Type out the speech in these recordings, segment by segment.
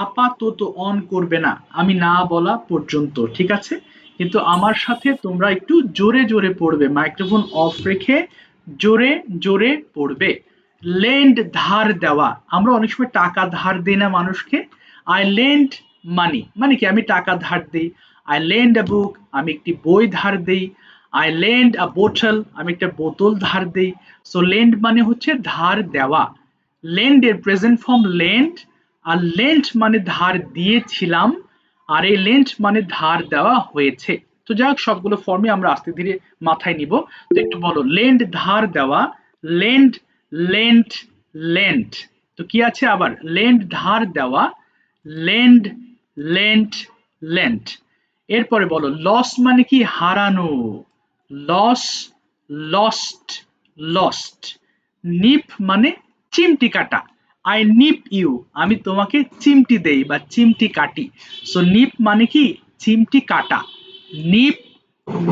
আপাতত অন করবে না আমি না বলা পর্যন্ত, ঠিক আছে? কিন্তু আমার সাথে তোমরা একটু জোরে জোরে পড়বে, মাইক্রোফোন অফ রেখে জোরে জোরে পড়বে। লেন্ড ধার দেওয়া, আমরা অনেক সময় টাকা ধার দিই না মানুষকে। আই লেন্ড মানি মানে কি আমি টাকা ধার দিই। আই লেন্ড আ বুক আমি একটি বই ধার দিই। আই লেন্ড আ বোতল আমি একটা বোতল ধার দিই। সো লেন্ড মানে হচ্ছে ধার দেওয়া। লেন্ড এর প্রেজেন্ট ফর্ম লেন্ড, আর লেন্ট মানে ধার দিয়েছিলাম, আর এই লেন্ট মানে ধার দেওয়া হয়েছে। তো যাই হোক সবগুলো ফর্মে আমরা আস্তে ধীরে মাথায় নিব। তো একটু বলো, লেন্ড ধার দেওয়া, লেন্ড, লেন্ট, লেন্ট। তো কি আছে আবার, লেন্ড ধার দেওয়া, লেন্ড, লেন্ট, লেন্ট। এরপরে বলো লস মানে কি হারানো, লস, লস্ট, লস্ট। নিপ মানে চিমটি কাটা, আই নিপ ইউ আমি তোমাকে চিমটি দেই বা চিমটি কাটি। সো নিপ মানে কি চিমটি কাটা। নিপ,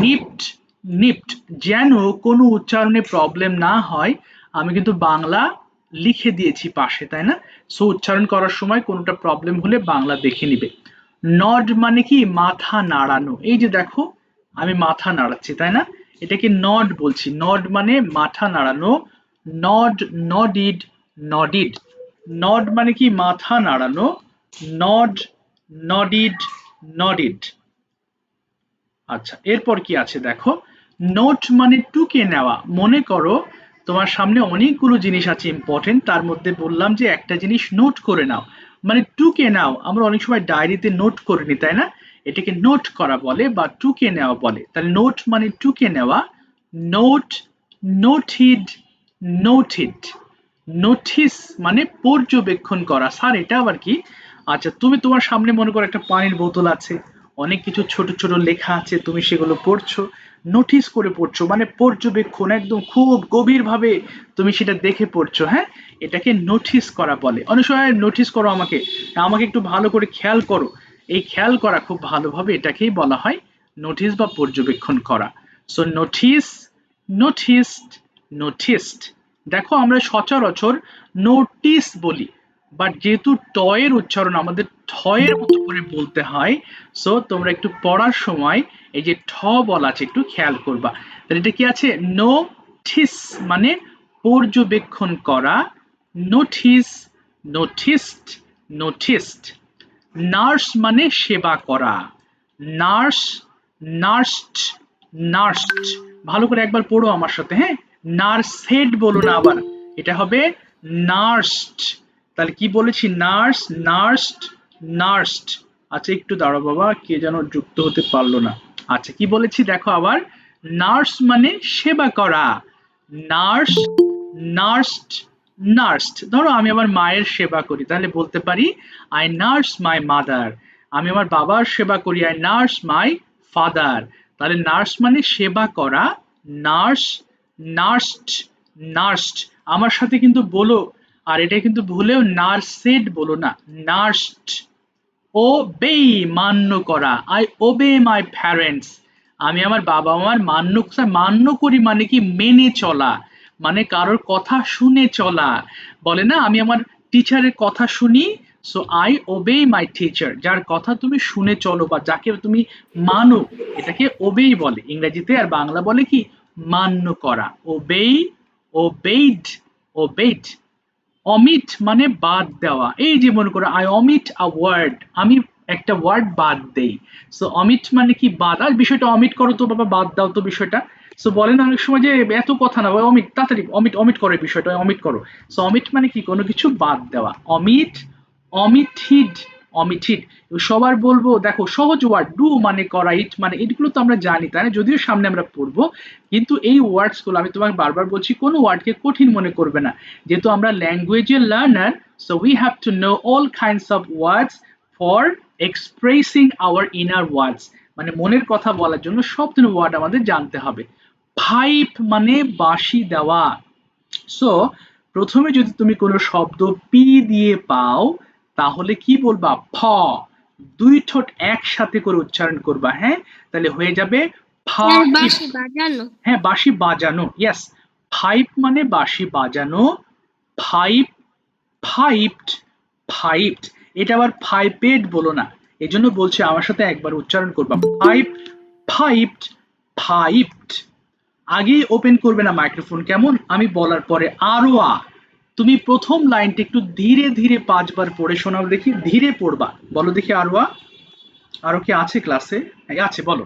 নিপড, নিপড। যেন কোনো উচ্চারণে প্রবলেম না হয় আমি কিন্তু বাংলা লিখে দিয়েছি পাশে, তাই না? সো উচ্চারণ করার সময় কোনোটা প্রবলেম হলে বাংলা দেখে নিবে। নড মানে কি মাথা নাড়ানো, এই যে দেখো আমি মাথা নাড়াচ্ছি, তাই না? এটাকে নড বলছি, নড মানে মাথা নাড়ানো। নড, নডিড, নডিড। নড মানে কি মাথা নাড়ানো, নড, নডিড, নডিড। আচ্ছা এরপর কি আছে দেখো, নোট মানে টুকে নেওয়া। মনে করো তোমার সামনে অনেকগুলো জিনিস আছে ইম্পর্টেন্ট, তার মধ্যে বললাম যে একটা জিনিস নোট করে নাও, মানে টুকে নাও। আমরা অনেক সময় ডায়েরিতে নোট করে নি, তাই না? এটাকে নোট করা বলে বা টুকে নেওয়া বলে। তাহলে নোট মানে টুকে নেওয়া। নোট, নোটিড, নোটিড। নোটিস মানে পর্যবেক্ষণ করা। স্যার এটা আবার কি? আচ্ছা তুমি তোমার সামনে মনে করো একটা পানির বোতল আছে, অনেক কিছু ছোট ছোট লেখা আছে, তুমি সেগুলো পড়ছো, নোটিস করে পড়ছো, মানে পর্যবেক্ষণ, একদম খুব গভীরভাবে তুমি সেটা দেখে পড়ছো, হ্যাঁ? এটাকে নোটিস করা বলে। অনেক সময় নোটিস করো আমাকে, আমাকে একটু ভালো করে খেয়াল করো। এই খেয়াল করা খুব ভালোভাবে এটাকেই বলা হয় নোটিস বা পর্যবেক্ষণ করা। So notice, noticed, noticed. দেখো আমরা সচরাচর নোটিস বলি, বাট যেহেতু ট এর উচ্চারণ আমাদের ঠ এর মতো করে বলতে হয়, সো তোমরা একটু পড়ার সময় এই যে ঠ বলা আছে একটু খেয়াল করবা। তাহলে এটা কি আছে, নোটিস মানে পর্যবেক্ষণ করা, নোটিস, নোটিসড, নোটিসড। নার্স মানে সেবা করা, নার্স, নার্সড, নার্সড। ভালো করে একবার পড়ো আমার সাথে, হ্যাঁ? নার্সেড বলো না আবার, এটা হবে নার্সড। তাহলে কি বলেছি, নার্স, নার্সড, নার্সড। আচ্ছা একটু দাঁড়াও বাবা, কে যেন যুক্ত হতে পারলো না। আচ্ছা কি বলেছি দেখো আবার, নার্স মানে সেবা করা, নার্স, নার্সড, নার্সড। ধরো আমি আমার মায়ের সেবা করি, তাহলে বলতে পারি আই নার্স মাই মাদার। আমি আমার বাবার সেবা করি, আই নার্স মাই ফাদার। তাহলে নার্স মানে সেবা করা, নার্স, নার্সড, নার্সড। আমার সাথে কিন্তু বলো, আর এটা কিন্তু ভুলেও নার্সেড বলো না, নার্সড। ওবে মান্য করা, আই ওবে মাই প্যারেন্টস আমি আমার বাবা মার মান্য, মান্য করি মানে কি মেনে চলা, মানে কারোর কথা শুনে চলা। বলে না আমি আমার টিচারের কথা শুনি, সো আই ওবে মাই টিচার। যার কথা তুমি শুনে চলো বা যাকে তুমি মানো, এটাকে ওবেই বলে ইংরেজিতে, আর বাংলা বলে কি মান্য করা, ওবেই, ওবেইড, ওবেইড। অমিট মানে বাদ দেওয়া, এই যে মনে করো আই অমিট আ ওয়ার্ড আমি একটা ওয়ার্ড বাদ দেই। সো অমিট মানে কি বাদ, আর বিষয়টা অমিট করো তো বাবা, বাদ দাও তো বিষয়টা। সো বলেন অনেক সময় যে এত কথা না, অমিট তাড়াতাড়ি অমিট, অমিট করো বিষয়টা, অমিট করো। সো অমিট মানে কি কোনো কিছু বাদ দেওয়া, অমিট, অমিটিড, অমিটিড। সবার বলবো দেখো সহজ ওয়ার্ড, ডু মানে করা, ইট মানে, এগুলো তো আমরা জানি তাই না, যদিও সামনে আমরা পড়বো। কিন্তু এই ওয়ার্ডস গুলো আমি তোমাকে বারবার বলছি, কোনো ওয়ার্ডকে কঠিন মনে করবে না, যেহেতু আমরা ল্যাঙ্গুয়েজের learner. So we have to know all kinds of words for expressing our inner words, মানে মনের কথা বলার জন্য সব ধরনের ওয়ার্ড আমাদের জানতে হবে। পাইপ মানে বাঁশি দেওয়া। সো প্রথমে যদি তুমি কোনো শব্দ পি দিয়ে পাও, তাহলে কি বলবা, ফ। দুই ঠোঁট একসাথে করে উচ্চারণ করবা, হ্যাঁ? তাহলে হয়ে যাবে ফাইপ। বাঁশি বাজানো। হ্যাঁ বাঁশি বাজানো, ইয়েস। ফাইপ মানে বাঁশি বাজানো, ফাইপ, ফাইপড, ফাইপড। এটা আবার ফাইপেড বলো না, এই জন্য বলছি আমার সাথে একবার উচ্চারণ করবা, ফাইপ, ফাইপড, ফাইপড। আগেই ওপেন করবে না মাইক্রোফোন, কেমন? আমি বলার পরে আরোয়া, তুমি প্রথম লাইনটা একটু ধীরে ধীরে 5 বার পড়ে শোনাও দেখি, ধীরে পড়বা, বলো দেখি আরোয়া। আরো কি আছে ক্লাসে? আছে, বলো।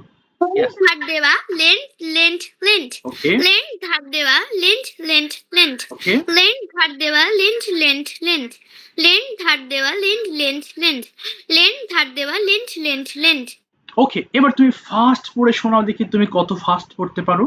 Yes. ধার দেওয়া lent lent lent Okay. Lent ধার দেওয়া lent lent lent Okay. Lent ধার দেওয়া লেন্ট লেন্ট লেন্ট লেন্ট ধার দেওয়া লেন্ট লেন্ট লেন্ট লেন্ট ধার দেওয়া লেন্ট লেন্ট লেন্ট। ওকে, এবার তুমি ফাস্ট পড়ে শোনাও দেখি, তুমি কত ফাস্ট পড়তে পারো,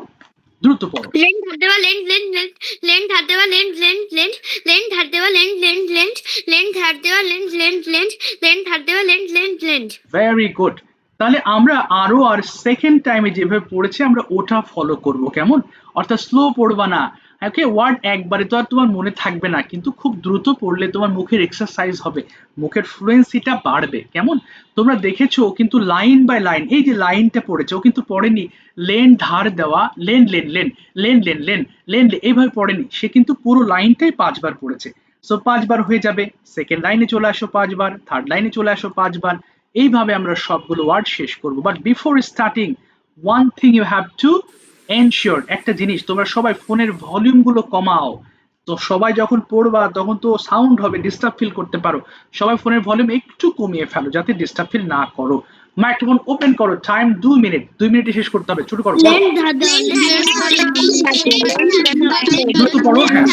দ্রুত পড়ো। লেন্ট ধার দেওয়া লেন্ট লেন্ট লেন্ট লেন্ট ধার দেওয়া লেন্ট লেন্ট লেন্ট লেন্ট ধার দেওয়া লেন্ট লেন্ট লেন্ট লেন্ট ধার দেওয়া লেন্ট লেন্ট লেন্ট লেন্ট ধার দেওয়া lent lent lent. Very good. তাহলে আমরা আরো আর সেকেন্ড টাইমে যেভাবে পড়েছি আমরা ওটা ফলো করব, কেমন? অর্থাৎ স্লো পড়বা না। ওকে, ওয়ার্ড একবারে তো আর তোমার মনে থাকবে না, কিন্তু খুব দ্রুত পড়লে তোমার মুখের এক্সারসাইজ হবে, মুখের ফ্লুয়েন্সিটা বাড়বে, কেমন? তোমরা দেখেছো কিন্তু লাইন বাই লাইন, এই যে লাইনটা পড়েছে ও কিন্তু পড়েনি লেন ধার দেওয়া lane lane lane lane lane lane lane এইভাবে পড়েনি, সে কিন্তু পুরো লাইনটাই 5 বার পড়েছে। সো 5 বার হয়ে যাবে, সেকেন্ড লাইনে চলে আসো 5 বার, থার্ড লাইনে চলে আসো 5 বার, এইভাবে আমরা সবগুলো ওয়ার্ড শেষ করব। But before starting one thing you have to ensure, একটা জিনিস, তোমরা সবাই ফোনের ভলিউম গুলো কমাও। তো সবাই যখন পড়বা তখন তো সাউন্ড হবে, ডিস্টার্ব ফিল করতে পারো, সবাই ফোনের ভলিউম একটু কমিয়ে ফেলো যাতে ডিস্টার্ব ফিল না করো। মাইক্রোফোন ওপেন করো, টাইম 2 মিনিট, 2 মিনিটে শেষ করতে হবে, শুরু করো, বলো। লেন্ট ধার দেওয়া দ্রুত পড়ো, হ্যাঁ।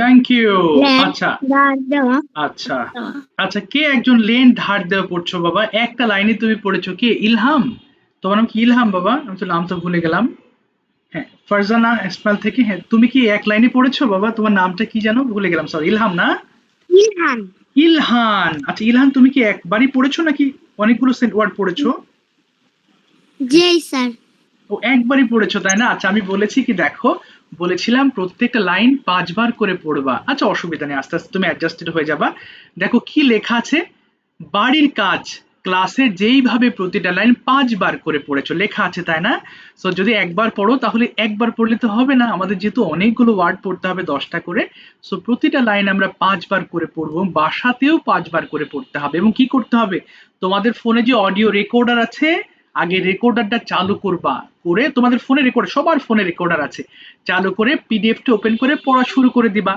Thank you. আচ্ছা আচ্ছা আচ্ছা, কে একজন লেন ধার দেওয়া পড়ছো বাবা? একটা লাইনে তুমি পড়েছো, কে? ইলহাম, তোমার নাম কি? ইলহাম বাবা, আমি তো নাম তো ভুলে গেলাম। হ্যাঁ, ফারজানা ইসমাইল থেকে। হ্যাঁ, তুমি কি এক লাইনে পড়েছো বাবা? তোমার নামটা কি জানো, ভুলে গেলাম, সরি। ইলহাম না? ইলহান। ইলহান, আচ্ছা ইলহান, তুমি কি একবারই পড়েছো নাকি অনেকগুলো ওয়ার্ড পড়েছো? জি স্যার। ও, একবারই পড়েছো তাই না? আচ্ছা, আমি বলেছি কি, দেখো বলেছিলাম প্রত্যেকটা লাইন 5 বার করে পড়বা। আচ্ছা, অসুবিধা নেই, আস্তে আস্তে তুমি অ্যাডজাস্টেড হয়ে যাবা। দেখো কি লেখা আছে, বাড়ির কাজ ক্লাসে যেইভাবে প্রতিটা লাইন 5 বার করে পড়েছো লেখা আছে, তাই না? সো যদি একবার পড়ো তাহলে একবার পড়লে তো হবে না, আমাদের যেহেতু অনেকগুলো ওয়ার্ড পড়তে হবে 10টা করে, সো প্রতিটা লাইন আমরা 5 বার করে পড়বো, বাসাতেও 5 বার করে পড়তে হবে। এবং কি করতে হবে, তোমাদের ফোনে যে অডিও রেকর্ডার আছে, আগে রেকর্ডারটা চালু করবা, করে তোমাদের ফোনে রেকর্ড, সবার ফোনে রেকর্ডার আছে, চালু করে পিডিএফটা ওপেন করে পড়া শুরু করে দিবা।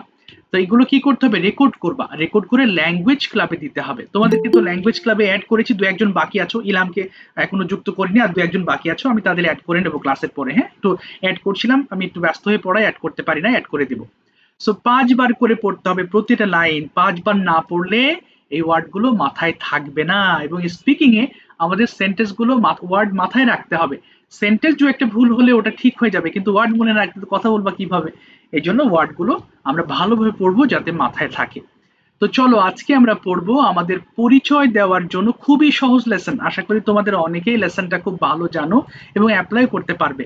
তো এগুলো কি করতে হবে, রেকর্ড করবা, রেকর্ড করে ল্যাঙ্গুয়েজ ক্লাবে দিতে হবে। তোমাদেরকে তো ল্যাঙ্গুয়েজ ক্লাবে অ্যাড করেছি, দু একজন বাকি আছো, ইলামকে এখনো যুক্ত করিনি, আর দু একজন বাকি আছো, আমি তাদের অ্যাড করে নেবো ক্লাসের পরে। হ্যাঁ, তো অ্যাড করছিলাম, আমি একটু ব্যস্ত হয়ে পড়ায় অ্যাড করতে পারি না, অ্যাড করে দেবো। সো 5 বার করে পড়তে হবে প্রতিটা লাইন, 5 বার না পড়লে এই ওয়ার্ডগুলো মাথায় থাকবে না। এবং স্পিকিং এ আমাদের সেন্টেন্স গুলো ওয়ার্ড মাথায় রাখতে হবে। সেন্টেন্স দু একটা ভুল হলে ওটা ঠিক হয়ে যাবে, কিন্তু ওয়ার্ড মনে রাখতে তো কথা বলবা কিভাবে? এই জন্য ওয়ার্ডগুলো আমরা ভালোভাবে পড়বো যাতে মাথায় থাকে। তো চলো আজকে আমরা পড়বো আমাদের পরিচয় দেওয়ার জন্য খুবই সহজ লেসন। আশা করি তোমাদের অনেকেই লেসনটা খুব ভালো জানো এবং অ্যাপ্লাই করতে পারবে।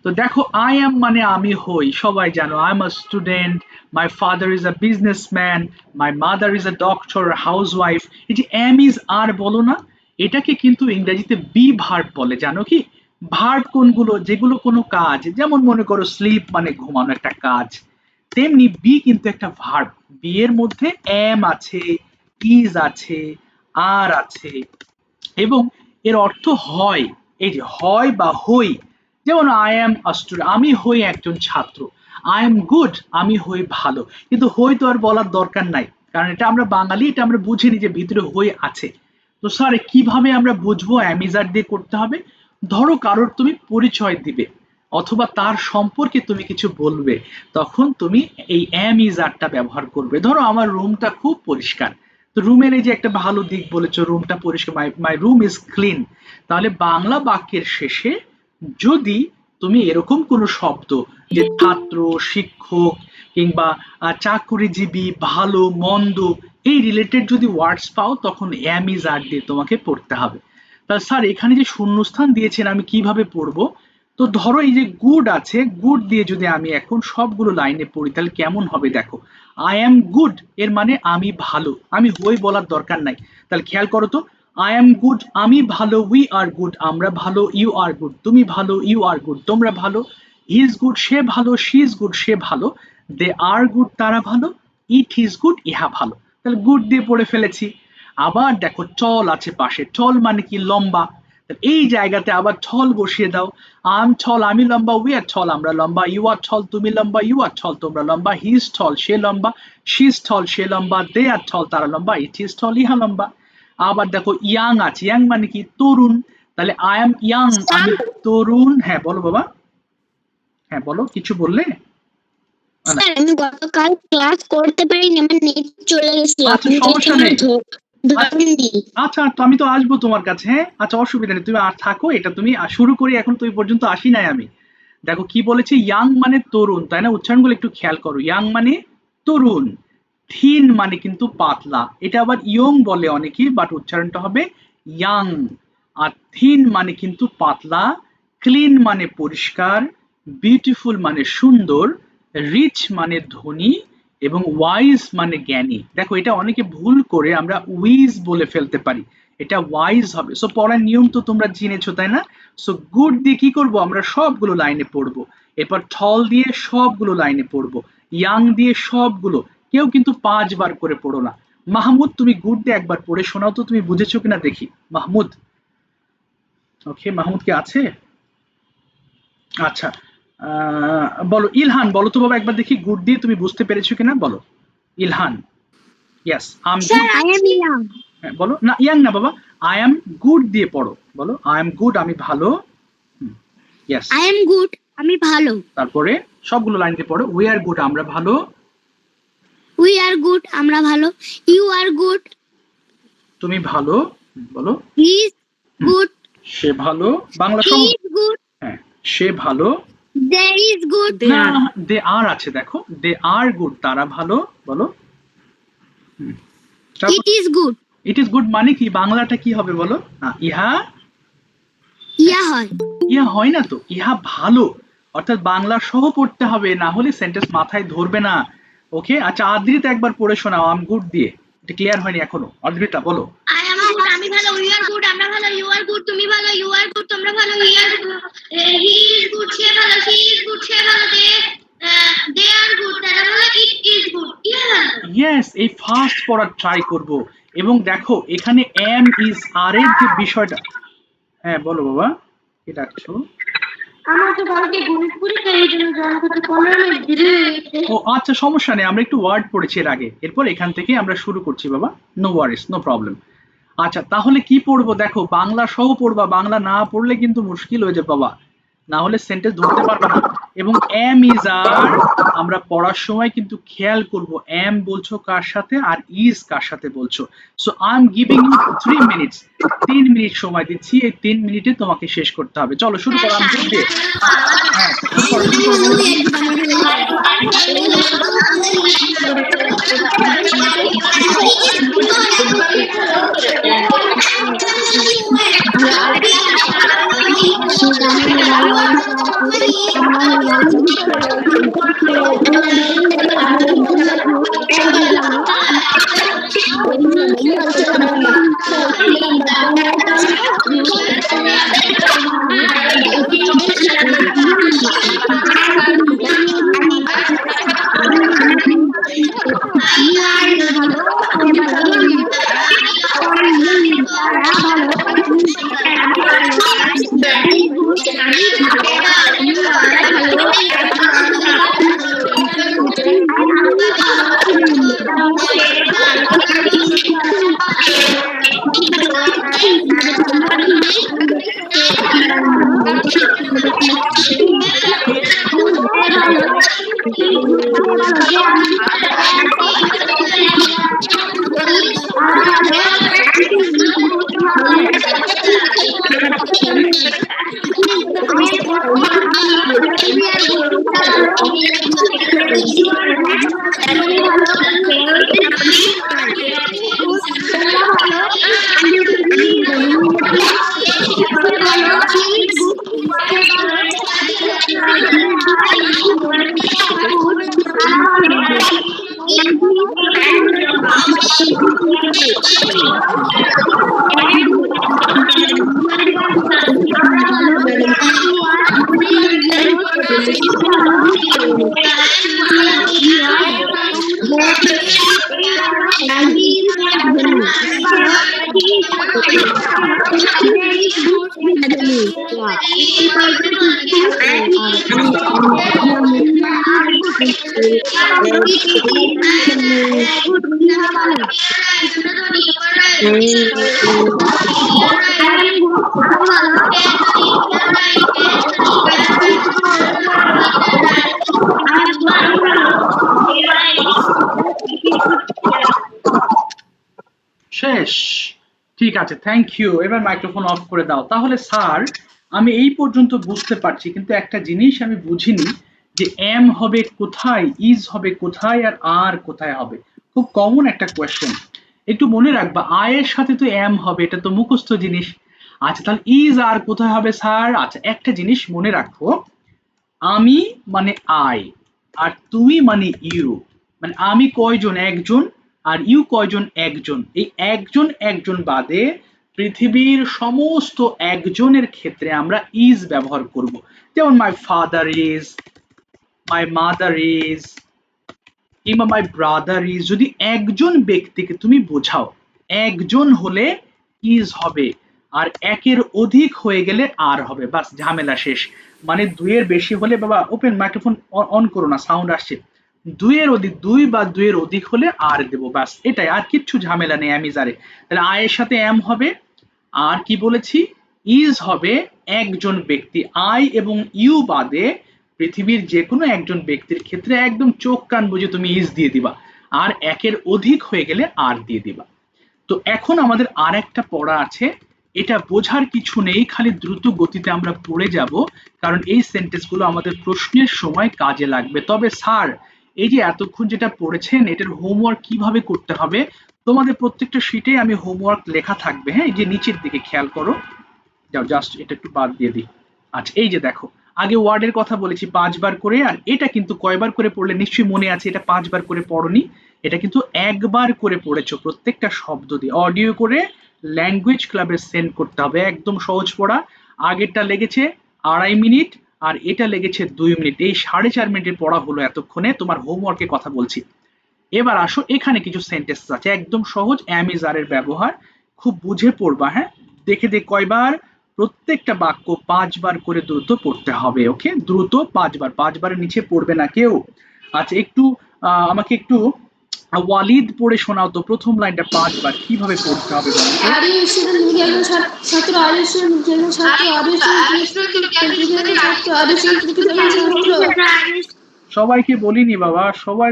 তো দেখো, আই অ্যাম মানে আমি হই, সবাই জানো। I am a student, my father is a businessman, my mother is a doctor, housewife. এই যে অ্যাম ইজ আর বলো না, এটাকে কিন্তু ইংরেজিতে বি ভার্ব বলে, জানো কি? ভার্ব কোনগুলো? যেগুলো কোনো কাজ, যেমন মনে করো স্লিপ মানে ঘুমানো একটা কাজ, তেমনি বি কিন্তু একটা ভার্ব। বি এর মধ্যে এম আছে, ইজ আছে, আর আছে, এবং এর অর্থ হয়। এই যে হয় বা হই, যেমন আই এম আ স্টুডেন্ট, আমি হই একজন ছাত্র। আই এম গুড, আমি হই ভালো। কিন্তু হই তো আর বলার দরকার নাই, কারণ এটা আমরা বাঙালি, এটা আমরা বুঝিনি যে ভিতরে হই আছে। তো স্যার কিভাবে আমরা বুঝবো? অ্যামিজার দিয়ে করতে হবে। ধরো কারোর তুমি পরিচয় দিবে অথবা তার সম্পর্কে তুমি কিছু বলবে, তখন তুমি এই অ্যামিজারটা ব্যবহার করবে। ধরো আমার রুমটা খুব পরিষ্কার, তো রুমের এই যে একটা ভালো দিক বলেছো, রুমটা পরিষ্কার, মাই মাই রুম ইজ ক্লিন। তাহলে বাংলা বাক্যের শেষে যদি তুমি এরকম কোনো শব্দ, যে ছাত্র, শিক্ষক, কিংবা চাকরিজীবী, ভালো মন্দ, এই রিলেটেড যদি ওয়ার্ডস পাও, তখন অ্যাম ইজ আর দিয়ে তোমাকে পড়তে হবে। তা স্যার এখানে যে শূন্যস্থান দিয়েছেন আমি কিভাবে পড়বো? তো ধরো এই যে গুড আছে, গুড দিয়ে যদি আমি এখন সবগুলো লাইনে পড়ি তাহলে কেমন হবে দেখো। আই অ্যাম গুড এর মানে আমি ভালো, আমি হই বলার দরকার নাই। তাহলে খেয়াল করো তো, আই অ্যাম গুড আমি ভালো, উই আর গুড আমরা ভালো, ইউ আর গুড তুমি ভালো, ইউ আর গুড তোমরা ভালো, হি ইজ গুড সে ভালো, শি ইজ গুড সে ভালো, দে আর গুড তারা ভালো, ইট ইজ গুড ইহা ভালো। তাহলে গুড দিয়ে পড়ে ফেলেছি। আবার দেখো টল আছে পাশে, টল মানে কি? লম্বা। এই জায়গাতে আবার টল বসিয়ে দাও। আম টল আমি লম্বা, উই আর টল আমরা লম্বা, ইউ আর টল তুমি লম্বা, ইউ আর টল তোমরা লম্বা, হি ইজ টল সে লম্বা, শি ইজ টল সে লম্বা, দে আর টল তারা লম্বা, ইট ইজ টল ইহা লম্বা। আবার দেখো ইয়াং আছে, ইয়াং মানে কি? তরুণ। তাহলে আই এম ইয়াং আমি তরুণ। হ্যাঁ বলো বাবা, হ্যাঁ বলো, কিছু বললে? না, স্যার আমি গতকাল ক্লাস করতে পারিনি, আমার নেট চলে গেছিল, আচ্ছা আপনি তো সমস্যা একটু নেই। ধরেননি। আচ্ছা তো আমি তো আসবো তোমার কাছে, হ্যাঁ আচ্ছা অসুবিধা নেই, তুমি আর থাকো, এটা তুমি শুরু করি, এখন তো ওই পর্যন্ত আসি নাই আমি। দেখো কি বলেছি, ইয়াং মানে তরুণ, তাই না? উচ্চারণগুলো একটু খেয়াল করো, ইয়াং মানে তরুণ, থিন মানে কিন্তু পাতলা, এটা আবার ইয়ং বলে অনেকেই, বাট উচ্চারণটা হবে ইয়াং। আর থিন মানে কিন্তু পাতলা, ক্লিন মানে পরিষ্কার, বিউটিফুল মানে সুন্দর, রিচ মানে ধনী, এবং ওয়াইজ মানে জ্ঞানী। দেখো এটা অনেকে ভুল করে আমরা উইজ বলে ফেলতে পারি, এটা ওয়াইজ হবে। সো পড়ার নিয়ম তো তোমরা জেনেছো তাই না? সো গুড দিয়ে কি করব, আমরা সবগুলো লাইনে পড়বো। এরপর থল দিয়ে সবগুলো লাইনে পড়বো, ইয়াং দিয়ে সবগুলো। কেউ কিন্তু 5 বার করে পড়ো না। মাহমুদ তুমি গুড দিয়ে একবার পড়ে শোনাও তো, তুমি বুঝেছো কিনা দেখি। মাহমুদ, ওকে মাহমুদ কি আছে? আচ্ছা, বলো ইলহান, বলো তো বাবা একবার দেখি গুড দিয়ে তুমি বুঝতে পেরেছো কিনা, বলো Ilhan. Yes am sir good. I am young. হ্যাঁ বলো না, ইয়াং না বাবা, আই এম গুড দিয়ে পড়ো, বলো আই এম গুড আমি ভালো। ইয়েস, আই এম গুড আমি ভালো। তারপরে সবগুলো লাইন দিয়ে পড়ো, উই আর গুড আমরা ভালো, উই আর গুড আমরা ভালো, ইউ আর গুড তুমি ভালো, বলো হি ইজ গুড, সে ভালো, বাংলা হি সব। ইজ গুড, হ্যাঁ সে ভালো, দেয়ার ইজ গুড, না দে আর আছে, দেখো দে আর গুড তারা ভালো, বলো। It is good it is good মানে কি? বাংলাটা কি হবে বলো? ইহা, ইয়া হয়। ইহা হয় না তো, ইহা ভালো। অর্থাৎ বাংলা সহ পড়তে হবে, না হলে সেন্টেন্স মাথায় ধরবে না। ওকে, আচ্ছা আদ্রিতা একবার পড়ে শোনাও আম গুড দিয়ে, এটা ক্লিয়ার হয়নি এখনো। আদ্রিতা বলো। আই এম গুড আমি ভালো, উই আর গুড আমরা ভালো, ইউ আর গুড তুমি ভালো, ইউ আর গুড তোমরা ভালো, হি আর হি ইজ গুড সে ভালো, শি ইজ গুড সে ভালো, দে আর গুড তারা ভালো, ইট ইজ গুড ইয়া ভালো। ইয়েস, এই ফার্স্ট পড়ার ট্রাই করব। এবং দেখো এখানে এম ইজ আর এর যে বিষয়টা, হ্যাঁ বলো বাবা, কি ডাকছো? আমার তো কালকে গণিত পরীক্ষা, এই জন্য জয়েন করতে 15 মিনিট দেরি হয়ে গেছে। ও আচ্ছা, সমস্যা নেই, আমরা একটু ওয়ার্ড পড়েছি এর আগে, এরপর এখান থেকে আমরা শুরু করছি বাবা, নো ওয়ারিস, নো প্রবলেম। আচ্ছা তাহলে কি পড়বো দেখো, বাংলা সহ পড়বা, বাংলা না পড়লে কিন্তু মুশকিল হয়ে যাবে বাবা, না হলে সেন্টেন্স ধরতে পারবা না। এবং এম ইজ আর আমরা পড়ার সময় কিন্তু খেয়াল করব এম বলছো কার সাথে আর ইজ কার সাথে বলছো। So I am giving you 3 minutes, 3 minute সময় দিচ্ছি, এই 3 মিনিটে তোমাকে শেষ করতে হবে। চলো শুরু করো, আমি বুঝবে। হ্যাঁ শুরু করো, শুরু করো, বলো দেখি। শেষ, ঠিক আছে, থ্যাংক ইউ। এবার মাইক্রোফোন অফ করে দাও। তাহলে স্যার আমি এই পর্যন্ত বুঝতে পারছি, কিন্তু একটা জিনিস আমি বুঝিনি যে এম হবে কোথায়, ইজ হবে কোথায়, আর কোথায় হবে। খুব কমন একটা কোয়েশ্চেন, একটু মনে রাখবা আয়ের সাথে তো এম হবে, এটা তো মুখস্থ জিনিস। আচ্ছা তাহলে ইজ আর কোথায় হবে স্যার? আচ্ছা একটা জিনিস মনে রাখো, আমি মানে আই, আর তুমি মানে ইউ, মানে আমি কয়জন, একজন, আর ইউ কয়জন, একজন। এই একজন একজন বাদে পৃথিবীর সমস্ত একজনের ক্ষেত্রে আমরা ইজ ব্যবহার করব। যেমন my father is, my mother is, কিংবা মাই ব্রাদার ইজ। যদি একজন ব্যক্তিকে তুমি বোঝাও, একজন হলে ইজ হবে, আর একের অধিক হয়ে গেলে আর হবে, বাস ঝামেলা শেষ। মানে দুইয়ের বেশি হলে, বাবা ওপেন মাইক্রোফোন অন করো না, সাউন্ড আসছে। দুইয়ের অধিক, দুই বা দুইয়ের অধিক হলে আর দেবো, বাস এটাই, আর কিচ্ছু ঝামেলা নেই অ্যামিজারে। তাহলে আয়ের সাথে এম হবে, আর কি বলেছি, ইজ হবে একজন ব্যক্তি, আই এবং ইউ বাদে পৃথিবীর যে কোনো একজন ব্যক্তির ক্ষেত্রে একদম চোখ কান বুঝে তুমি ইজ দিয়ে দিবা, আর একের অধিক হয়ে গেলে আর দিয়ে দিবা। তো এখন আমাদের আর একটা পড়া আছে, এটা বোঝার কিছু নেই, খালি দ্রুত গতিতে আমরা পড়ে যাব, কারণ এই সেন্টেন্সগুলো আমাদের প্রশ্নের সময় কাজে লাগবে। তবে স্যার এই যে এতক্ষণ যেটা পড়েছেন এটার হোমওয়ার্ক কিভাবে করতে হবে, তোমাদের প্রত্যেকটা শিটে আমি হোমওয়ার্ক লেখা থাকবে, হ্যাঁ এই যে নিচের দিকে খেয়াল করো, যাও জাস্ট এটা একটু বাদ দিয়ে দিই। আচ্ছা এই যে দেখো, আগে ওয়ার্ডের কথা বলেছি 5 বার করে, আর এটা কিন্তু কয়বার করে পড়লে নিশ্চয়ই মনে আছে, এটা 5 বার করে পড়নি, এটা কিন্তু একবার করে পড়েছো প্রত্যেকটা শব্দ দিয়ে, অডিও করে ল্যাঙ্গুয়েজ ক্লাবে সেন্ড করতে হবে, একদম সহজ পড়া। আগেরটা লেগেছে 2.5 মিনিট, আর এটা লেগেছে 2 মিনিট, এই 4.5 মিনিটের পড়া হলো এতক্ষণে, তোমার হোমওয়ার্কের কথা বলছি। এবার আসো, এখানে কিছু সেন্টেন্স আছে একদম সহজ, অ্যামিজারের ব্যবহার খুব বুঝে পড়বা, হ্যাঁ দেখে কয়বার প্রত্যেকটা বাক্য 5 বার করে দ্রুত পড়তে হবে। ওকে, দ্রুত 5 বার, 5 বারের নিচে পড়বে না কেউ। আচ্ছা, একটু আমাকে একটু ওয়ালিদ পড়ে শোনাও তো, প্রথম লাইনটা 5 বার কিভাবে পড়তে হবে বলো তো। আর ইউ স্টুডেন্ট, তুমি কি একজন ছাত্র? আর ইউ স্টুডেন্ট, তুমি কি একজন ছাত্র? আর ইউ স্টুডেন্ট, তুমি কি একজন ছাত্র? আর ইউ স্টুডেন্ট, তুমি কি একজন ছাত্র? সবাইকে বলিনি বাবা, সবাই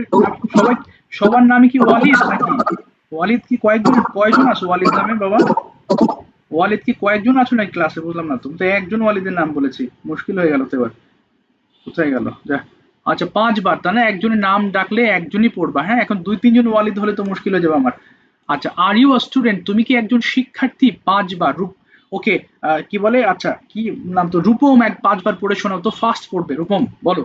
সবাই সবার নামে কি ওয়ালিদ নাকি? ওয়ালিদ কি কয়জন আছো ওয়ালিদ নামে বাবা? ওয়ালিদ কি কয়েকজন আছো নাকি ক্লাসে? বুঝলাম না, তুমি তো একজন ওয়ালিদের নাম বলেছি, মুশকিল হয়ে গেল তো এবার। কোথায় গেল যা। আচ্ছা, 5 বার, তা না একজনের নাম ডাকলে একজনই পড়বা, হ্যাঁ? এখন 2-3 জন ওয়ালিদ হলে তো মুশকিল হয়ে যাবে আমার। আচ্ছা, আর ইউ আ স্টুডেন্ট, তুমি কি একজন শিক্ষার্থী? 5 বার। ওকে, কি বলে, আচ্ছা কি নাম তো, রূপম 5 বার পড়ে শোনাও তো, ফাস্ট পড়বে রূপম, বলো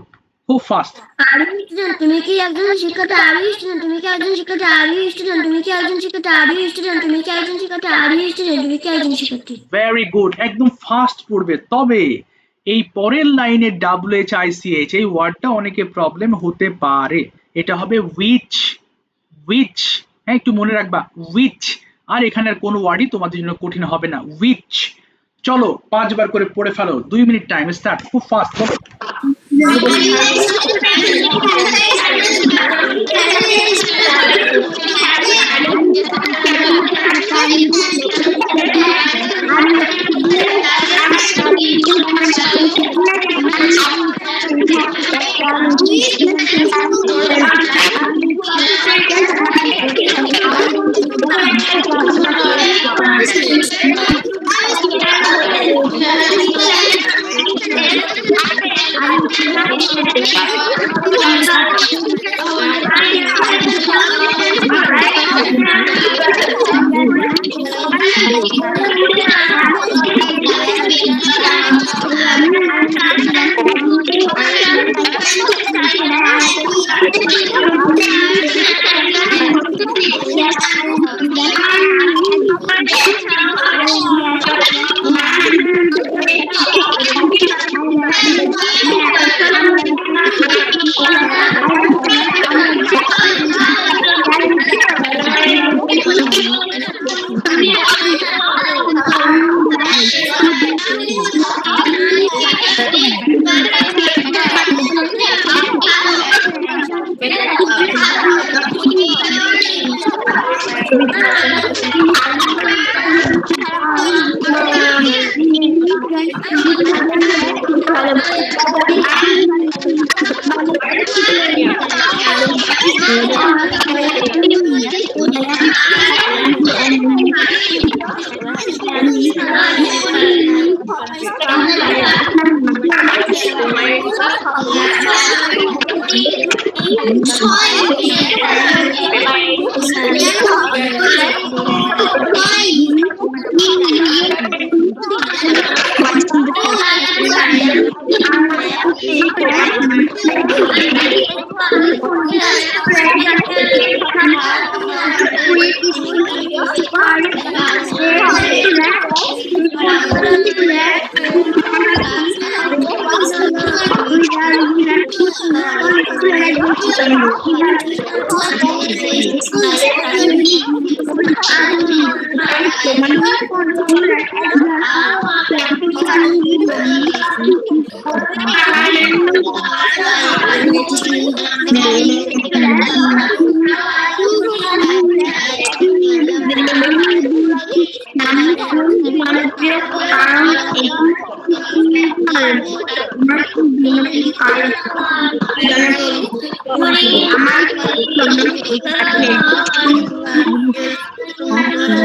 খুব ফাস্ট। আর ইউ স্টুডেন্ট, তুমি কি একজন শিক্ষার্থী? আর ইউ স্টুডেন্ট, তুমি কি একজন শিক্ষার্থী? আর ইউ স্টুডেন্ট, তুমি কি একজন শিক্ষার্থী? আর ইউ স্টুডেন্ট, তুমি কি একজন শিক্ষার্থী? আর ইউ স্টুডেন্ট, তুমি কি একজন শিক্ষার্থী? ভেরি গুড, একদম ফাস্ট পড়বে। তবে এই পরের লাইনে WHICH এই ওয়ার্ডটা অনেকে প্রবলেম হতে পারে, এটা হবে উইচ। উইচ, হ্যাঁ একটু মনে রাখবা, উইচ। আর এখানের কোনো ওয়ার্ডই তোমাদের জন্য কঠিন হবে না, উইচ। চলো 5 বার করে পড়ে ফেলো, 2 মিনিট টাইম স্টার্ট, খুব ফাস্ট বলো।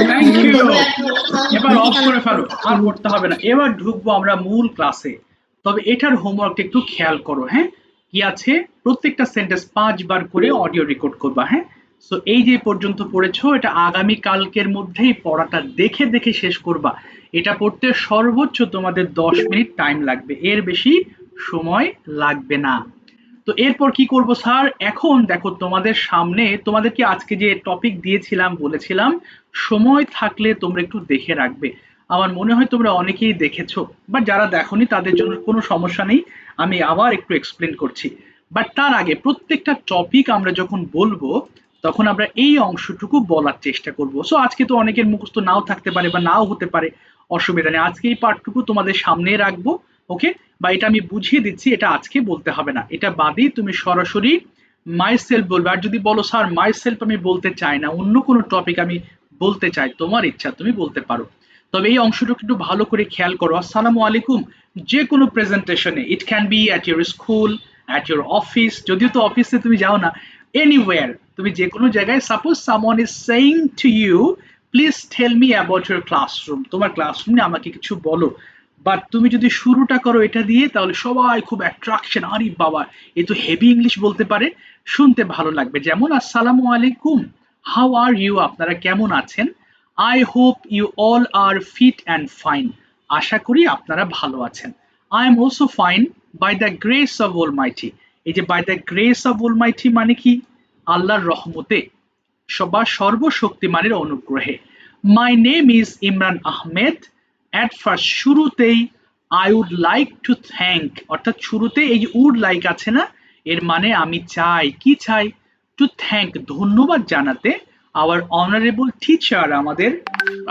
Thank you. এবার অফ করে ফেলো, আর পড়তে হবে না। এবার ঢুকবো আমরা মূল ক্লাসে। তবে এটার হোমওয়ার্কটা একটু খেয়াল করো, হ্যাঁ? কি আছে, প্রত্যেকটা সেন্টেন্স 5 বার করে অডিও রেকর্ড করবা, হ্যাঁ? সো এই যে পর্যন্ত পড়েছো, এটা আগামী কালকের মধ্যেই পড়াটা দেখে দেখে শেষ করবা। এটা পড়তে সর্বোচ্চ তোমাদের 10 মিনিট টাইম লাগবে, এর বেশি সময় লাগবে না। তো এরপর কি করব স্যার? এখন দেখো তোমাদের সামনে, তোমাদেরকে আজকে যে টপিক দিয়েছিলাম, বলেছিলাম সময় থাকলে তোমরা একটু দেখে রাখবে। আমার মনে হয় তোমরা অনেকেই দেখেছো, বাট যারা দেখোনি তাদের জন্য কোনো সমস্যা নেই, আমি আবার একটু এক্সপ্লেন করছি। বাট তার আগে প্রত্যেকটা টপিক আমরা যখন বলবো তখন আমরা এই অংশটুকু বলার চেষ্টা করব। সো আজকে তো অনেকের মুখস্থ নাও থাকতে পারে বা নাও হতে পারে, অসুবিধা নেই, আজকে এই পার্টটুকু তোমাদের সামনে রাখবো। ওকে, বা এটা আমি বুঝিয়ে দিচ্ছি, এটা আজকে বলতে হবে না, এটা বাদেই তুমি সরাসরি মাই সেলফ বলবে। আর যদি বলো স্যার মাই সেলফ আমি বলতে চাই না, অন্য কোনো টপিক আমি বলতে চাই, তোমার ইচ্ছা, তুমি বলতে পারো। তবে এই অংশটুকু একটু ভালো করে খেয়াল করো। আসসালামু আলাইকুম যে কোনো প্রেজেন্টেশনে, it can be at your school, at your office, যদিও তো অফিসে তুমি যাও না, এনিওয়্যার, তুমি যে কোনো জায়গায়, suppose someone is saying to you please tell me about your classroom, তোমার ক্লাসরুম নিয়ে আমাকে কিছু বলো। বাট তুমি যদি শুরুটা করো এটা দিয়ে, তাহলে সবাই খুব অ্যাট্রাকশন, আরে বাবা এ তো হেভি ইংলিশ বলতে পারে, শুনতে ভালো লাগবে। যেমন আসসালামু আলাইকুম, হাউ আর ইউ, আপনারা কেমন আছেন? I hope you all are fit and fine, আশা করি আপনারা ভালো আছেন। I am also fine by the grace of almighty. এই যে by the grace of almighty মানে কি? আল্লাহর রহমতে, বা সর্বশক্তিমানের অনুগ্রহে। My name is Imran Ahmed. At first, শুরুতেই I would like to thank, অর্থাৎ শুরুতে এই যে উড লাইক আছে না, এর মানে আমি চাই, কি চাই? টু থ্যাংক, ধন্যবাদ জানাতে, আওয়ার অনারেবল টিচার, আমাদের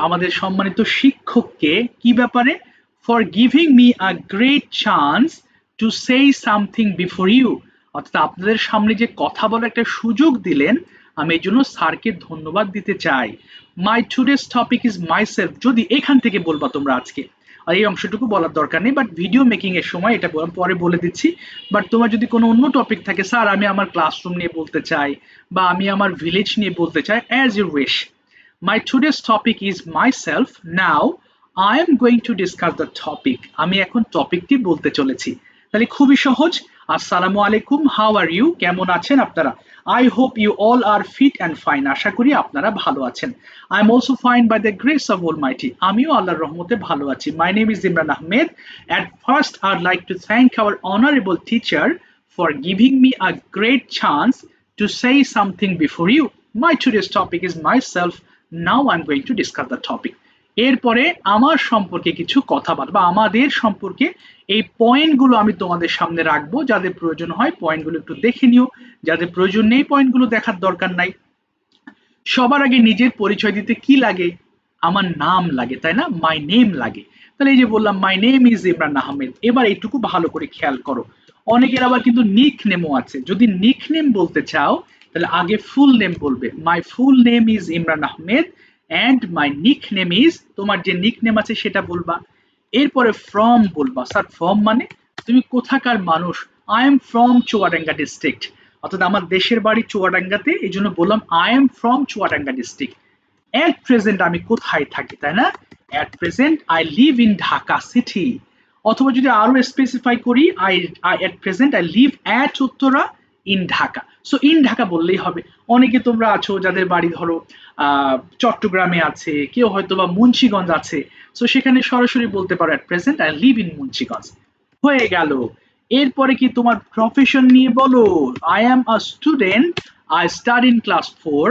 আমাদের সম্মানিত শিক্ষককে, কি ব্যাপারে? For giving me a great chance to say something before you, অর্থাৎ আপনাদের সামনে যে কথা বলার একটা সুযোগ দিলেন, আমি এই জন্য স্যারকে ধন্যবাদ দিতে চাই। মাই today's topic is my self, যদি এখান থেকে বলবা তোমরা আজকে, আর এই অংশটুকু বলার দরকার নেই, বাট ভিডিও মেকিং এর সময় এটা পরে বলে দিচ্ছি। বাট তোমার যদি কোনো অন্য টপিক থাকে, স্যার আমি আমার ক্লাসরুম নিয়ে বলতে চাই, বা আমি আমার ভিলেজ নিয়ে বলতে চাই, as you wish. My today's topic is my self, now I am going to discuss the topic, আমি এখন টপিকটি বলতে চলেছি। তাহলে খুবই সহজ। আসসালামু আলাইকুম, হাউ আর ইউ, কেমন আছেন আপনারা? I hope you all are fit and fine, আশা করি আপনারা ভালো আছেন। I am also fine by the grace of almighty, আমিও আল্লাহর রহমতে ভালো আছি। My name is Imran Ahmed. At first I would like to thank our honourable teacher for giving me a great chance to say something before you. My today's topic is myself. Now I'm going to discuss the topic. এরপরে আমার সম্পর্কে কিছু কথা বলবো, বা আমাদের সম্পর্কে এই পয়েন্টগুলো আমি তোমাদের সামনে রাখবো, যাদের প্রয়োজন হয় পয়েন্টগুলো একটু দেখে নিও, যাদের প্রয়োজন নেই পয়েন্টগুলো দেখার দরকার নাই। সবার আগে নিজের পরিচয় দিতে কি লাগে? আমার নাম লাগে, তাই না? মাই নেম লাগে। তাহলে এই যে বললাম মাই নেম ইজ ইমরান আহমেদ, এবার এইটুকু ভালো করে খেয়াল করো। অনেকের আবার কিন্তু নিক নেমও আছে, যদি নিক নেম বলতে চাও তাহলে আগে ফুল নেম বলবে, my full name is Imran Ahmed and my nickname is, তোমার যে নিক নেম আছে সেটা বলবা। এরপরে ফ্রম বলবা, স্যার ফ্রম মানে তুমি কোথাকার মানুষ? I am from Chuadanga district, অর্থাৎ আমার দেশের বাড়ি চুয়াডাঙ্গাতে, এই জন্য বললাম I am from Chuadanga district. At present আমি কোথায় থাকি, তাই না? At present I live in Dhaka city. অথবা যদি আরো স্পেসিফাই করি, at present I live at Uttara in Dhaka. So in Dhaka বললেই হবে। অনেকে তোমরা আছো যাদের বাড়ি ধরো চট্টগ্রামে আছে, কেউ হয়তো বা মুন্সিগঞ্জ আছে, সো সেখানে সরাসরি বলতে পারো at present I live in Munshiganj. হয়ে গেল। এরপরে কি তোমার প্রফেশন নিয়ে বলো। I am a student, I study in class 4,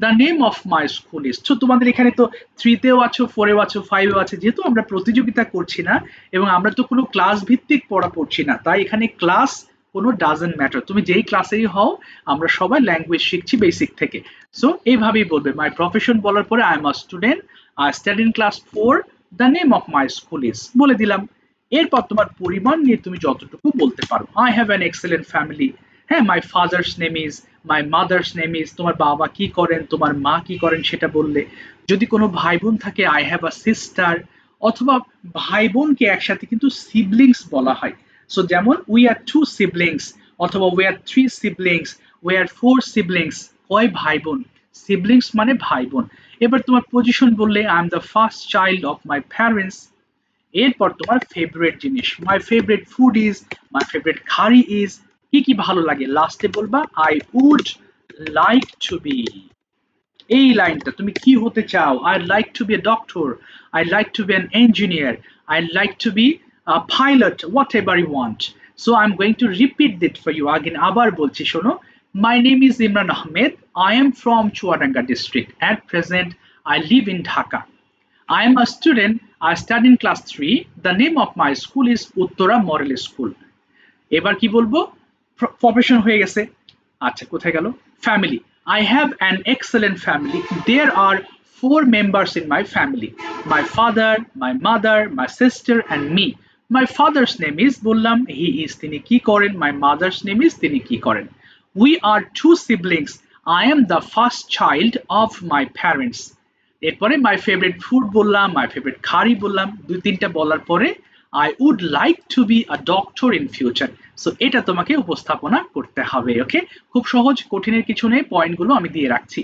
the name of my school is. তো তোমাদের এখানে তো 3তেও আছো, 4এও আছো, 5এও আছে, যেহেতু আমরা প্রতিযোগিতা করছি না এবং আমরা তো কোনো ক্লাস ভিত্তিক পড়া পড়ছি না, তাই এখানে ক্লাস কোনো ডাজন্ট ম্যাটার, তুমি যেই ক্লাসেই হও, আমরা সবাই ল্যাঙ্গুয়েজ শিখছি বেসিক থেকে। সো এইভাবেই বলবে, মাই প্রফেশন বলার পরে I am a student, I study in class 4, the name of my school is বলে দিলাম। এরপর তোমার পরিবার নিয়ে তুমি যতটুকু বলতে পারো, I have an excellent family, হ্যাঁ, my father's name is, my mother's name is, তোমার বাবা কি করেন, তোমার মা কি করেন সেটা বললে। যদি কোনো ভাই বোন থাকে, আই হ্যাভ আ সিস্টার, অথবা ভাই বোনকে একসাথে কিন্তু সিবলিংস বলা হয়। সো যেমন উই আর 2 সিবলিংস, অথবা we are 3 siblings, we are 4 siblings, কয় ভাই বোন, সিবলিংস মানে ভাই বোন। এবার তোমার পজিশন বললে, I am the first child of my parents. এরপর তোমার ফেভারিট জিনিস, my favourite food is, my favourite খারি ইজ, কি কি ভালো লাগে লাস্টে বলবা, I would like to be. এই লাইনটা তুমি কি হতে চাও? I like to be a doctor, I like to be an engineer, I like to be a pilot, whatever you want. So I am going to repeat দিট for you again, আবার বলছি শোনো। মাই name is Imran Ahmed, I am from Chuadanga district, at present I live in Dhaka. I am a student. I study in class 3. The name of my school is Uttara Model School. এবার কি বলবো? Profession হয়ে গেছে। আচ্ছা, কোথায় গেল? Family. I have an excellent family. There are 4 members in my family. My father, my mother, my sister and me. My father's name is বললাম he is তিনি কি করেন, my mother's name is তিনি কি করেন. We are 2 siblings. I am the first child of my parents. এরপরে my favorite food বললাম, my favorite খাড়ি বললাম, দুই তিনটা বলার পরে I would like to be a doctor in future. So এটা তোমাকে উপস্থাপনা করতে হবে। ওকে, খুব সহজ, কঠিনের কিছু নেই, পয়েন্টগুলো আমি দিয়ে রাখছি।